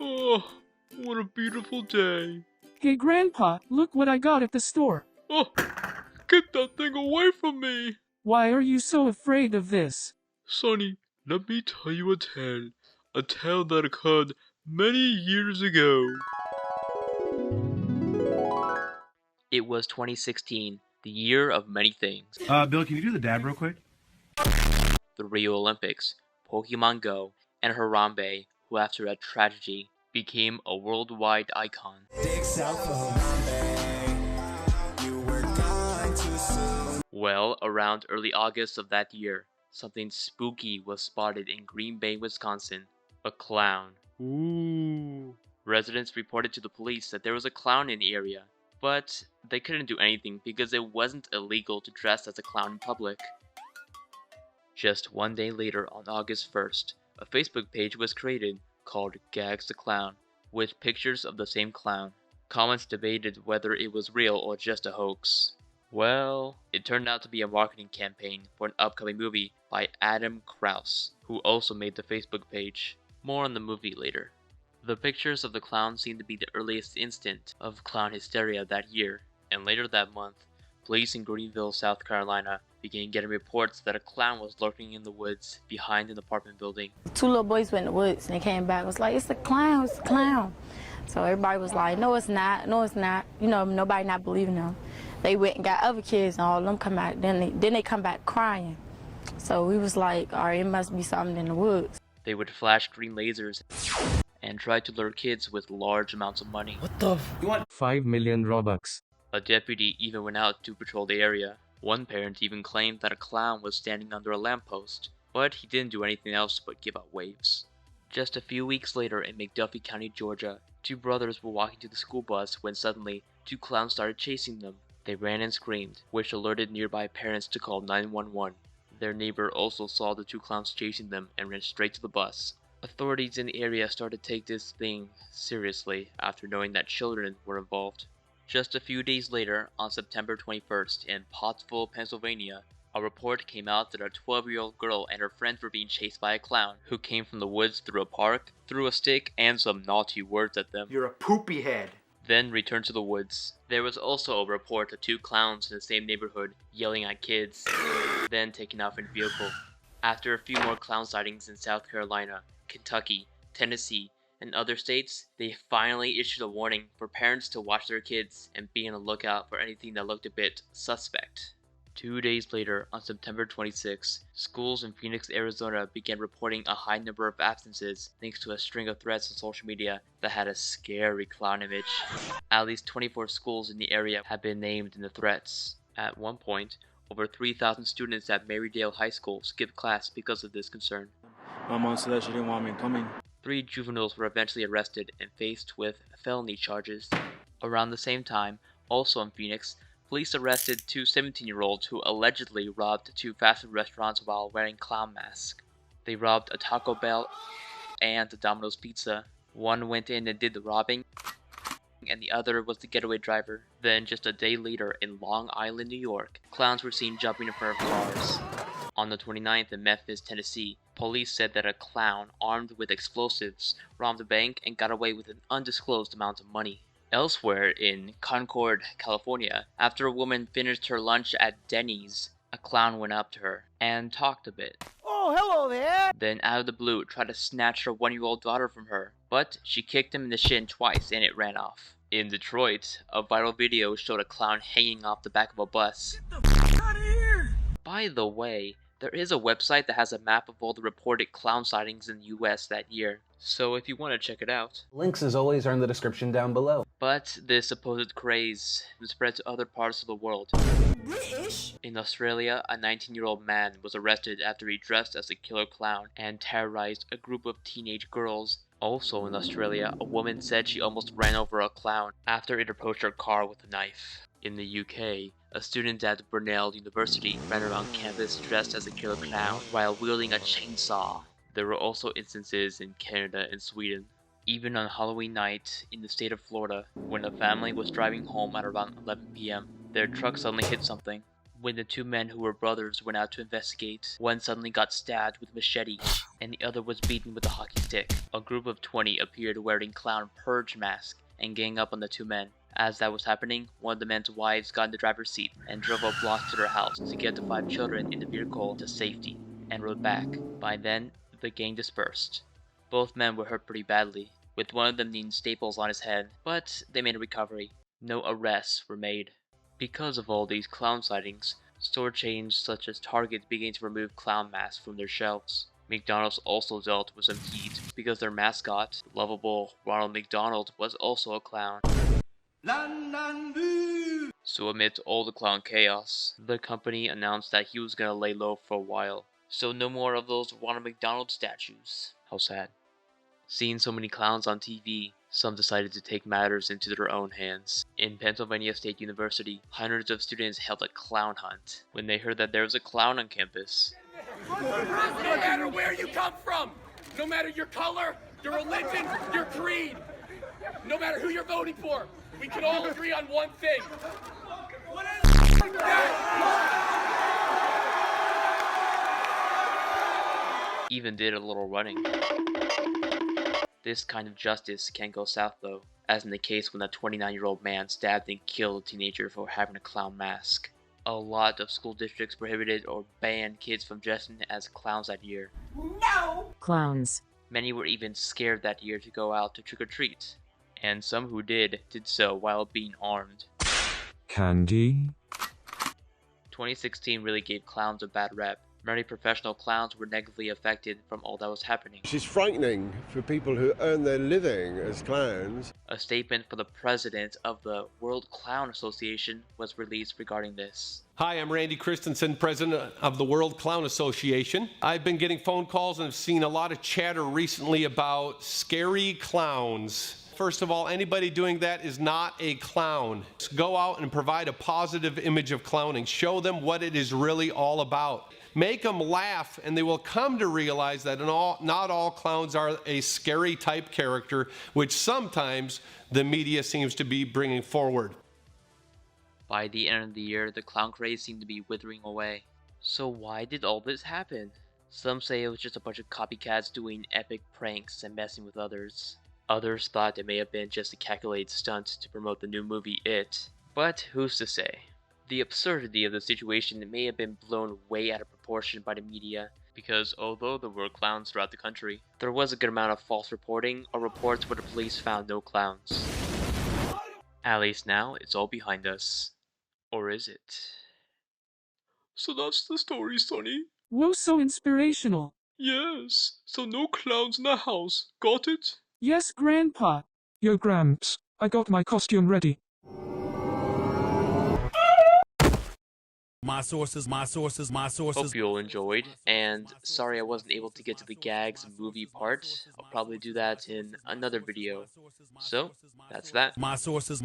Oh, what a beautiful day. Hey Grandpa, look what I got at the store. Oh, get that thing away from me. Why are you so afraid of this? Sonny, let me tell you a tale that occurred many years ago. It was 2016, the year of many things. Bill, can you do the dab real quick? The Rio Olympics, Pokemon Go, and Harambe, who after a tragedy became a worldwide icon. Well, around early August of that year, something spooky was spotted in Green Bay, Wisconsin. A clown. Ooh. Residents reported to the police that there was a clown in the area, but they couldn't do anything because it wasn't illegal to dress as a clown in public. Just one day later, on August 1st, a Facebook page was created called Gags the Clown, with pictures of the same clown. Comments debated whether it was real or just a hoax. Well, it turned out to be a marketing campaign for an upcoming movie by Adam Krause, who also made the Facebook page. More on the movie later. The pictures of the clown seemed to be the earliest instant of clown hysteria that year, and later that month, police in Greenville, South Carolina began getting reports that a clown was lurking in the woods behind an apartment building. Two little boys went in the woods and they came back. It was like, it's a clown, it's a clown. So everybody was like, no, it's not, no, it's not. You know, nobody not believing them. They went and got other kids and all of them come back. Then they come back crying. So we was like, all right, it must be something in the woods. They would flash green lasers and try to lure kids with large amounts of money. What the f? You want 5 million Robux. A deputy even went out to patrol the area. One parent even claimed that a clown was standing under a lamppost, but he didn't do anything else but give out waves. Just a few weeks later in McDuffie County, Georgia, two brothers were walking to the school bus when suddenly two clowns started chasing them. They ran and screamed, which alerted nearby parents to call 911. Their neighbor also saw the two clowns chasing them and ran straight to the bus. Authorities in the area started to take this thing seriously after knowing that children were involved. Just a few days later, on September 21st, in Pottsville, Pennsylvania, a report came out that a 12-year-old girl and her friends were being chased by a clown who came from the woods through a park, threw a stick, and some naughty words at them. You're a poopy head. Then returned to the woods. There was also a report of two clowns in the same neighborhood yelling at kids, then taking off in a vehicle. After a few more clown sightings in South Carolina, Kentucky, Tennessee, and other states, they finally issued a warning for parents to watch their kids and be on the lookout for anything that looked a bit suspect. 2 days later, on September 26, schools in Phoenix, Arizona began reporting a high number of absences thanks to a string of threats on social media that had a scary clown image. At least 24 schools in the area have been named in the threats. At one point, over 3,000 students at Marydale High School skipped class because of this concern. My mom said that she didn't want me coming. 3 juveniles were eventually arrested and faced with felony charges. Around the same time, also in Phoenix, police arrested 2 17-year-olds who allegedly robbed 2 fast food restaurants while wearing clown masks. They robbed a Taco Bell and a Domino's Pizza. One went in and did the robbing, and the other was the getaway driver. Then, just a day later in Long Island, New York, clowns were seen jumping in front of cars. On the 29th in Memphis, Tennessee, police said that a clown armed with explosives robbed a bank and got away with an undisclosed amount of money. Elsewhere in Concord, California, after a woman finished her lunch at Denny's, a clown went up to her and talked a bit. Oh, hello there. Then out of the blue tried to snatch her 1-year-old daughter from her, but she kicked him in the shin twice and it ran off. In Detroit, a viral video showed a clown hanging off the back of a bus. Get the f out of here. By the way, there is a website that has a map of all the reported clown sightings in the US that year, so if you want to check it out. Links as always are in the description down below. But this supposed craze was spread to other parts of the world. British? In Australia, a 19-year-old man was arrested after he dressed as a killer clown and terrorized a group of teenage girls. Also in Australia, a woman said she almost ran over a clown after it approached her car with a knife. In the UK, a student at Brunel University ran around campus dressed as a killer clown while wielding a chainsaw. There were also instances in Canada and Sweden. Even on Halloween night in the state of Florida, when a family was driving home at around 11 p.m., their truck suddenly hit something. When the two men who were brothers went out to investigate, one suddenly got stabbed with a machete, and the other was beaten with a hockey stick. A group of 20 appeared wearing clown purge masks and gang up on the two men. As that was happening, one of the men's wives got in the driver's seat and drove a block to their house to get the 5 children in the vehicle to safety, and rode back. By then, the gang dispersed. Both men were hurt pretty badly, with one of them needing staples on his head, but they made a recovery. No arrests were made. Because of all these clown sightings, store chains such as Target began to remove clown masks from their shelves. McDonald's also dealt with some heat because their mascot, lovable Ronald McDonald, was also a clown. So amid all the clown chaos, the company announced that he was gonna lay low for a while. So no more of those Ronald McDonald statues. How sad. Seeing so many clowns on TV, some decided to take matters into their own hands. In Pennsylvania State University, hundreds of students held a clown hunt when they heard that there was a clown on campus. No matter where you come from, no matter your color, your religion, your creed, no matter who you're voting for, we can all agree on one thing. Even did a little running. This kind of justice can go south though, as in the case when a 29-year-old man stabbed and killed a teenager for having a clown mask. A lot of school districts prohibited or banned kids from dressing as clowns that year. No! Clowns. Many were even scared that year to go out to trick-or-treat, and some who did so while being armed. Candy. 2016 really gave clowns a bad rep. Many professional clowns were negatively affected from all that was happening. This is frightening for people who earn their living as clowns. A statement from the president of the World Clown Association was released regarding this. Hi, I'm Randy Christensen, president of the World Clown Association. I've been getting phone calls and have seen a lot of chatter recently about scary clowns. First of all, anybody doing that is not a clown. Just go out and provide a positive image of clowning. Show them what it is really all about. Make them laugh, and they will come to realize that not all clowns are a scary type character, which sometimes the media seems to be bringing forward. By the end of the year, the clown craze seemed to be withering away. So why did all this happen? Some say it was just a bunch of copycats doing epic pranks and messing with others. Others thought it may have been just a calculated stunt to promote the new movie It. But who's to say? The absurdity of the situation may have been blown way out of proportion by the media, because although there were clowns throughout the country, there was a good amount of false reporting or reports where the police found no clowns. At least now, it's all behind us. Or is it? So that's the story, Sonny. Whoa, so inspirational. Yes, so no clowns in the house, got it? Yes, Grandpa. Yo, Gramps, I got my costume ready. My sources. Hope you all enjoyed, and sorry I wasn't able to get to the Gags movie part. I'll probably do that in another video. So, that's that. My sources.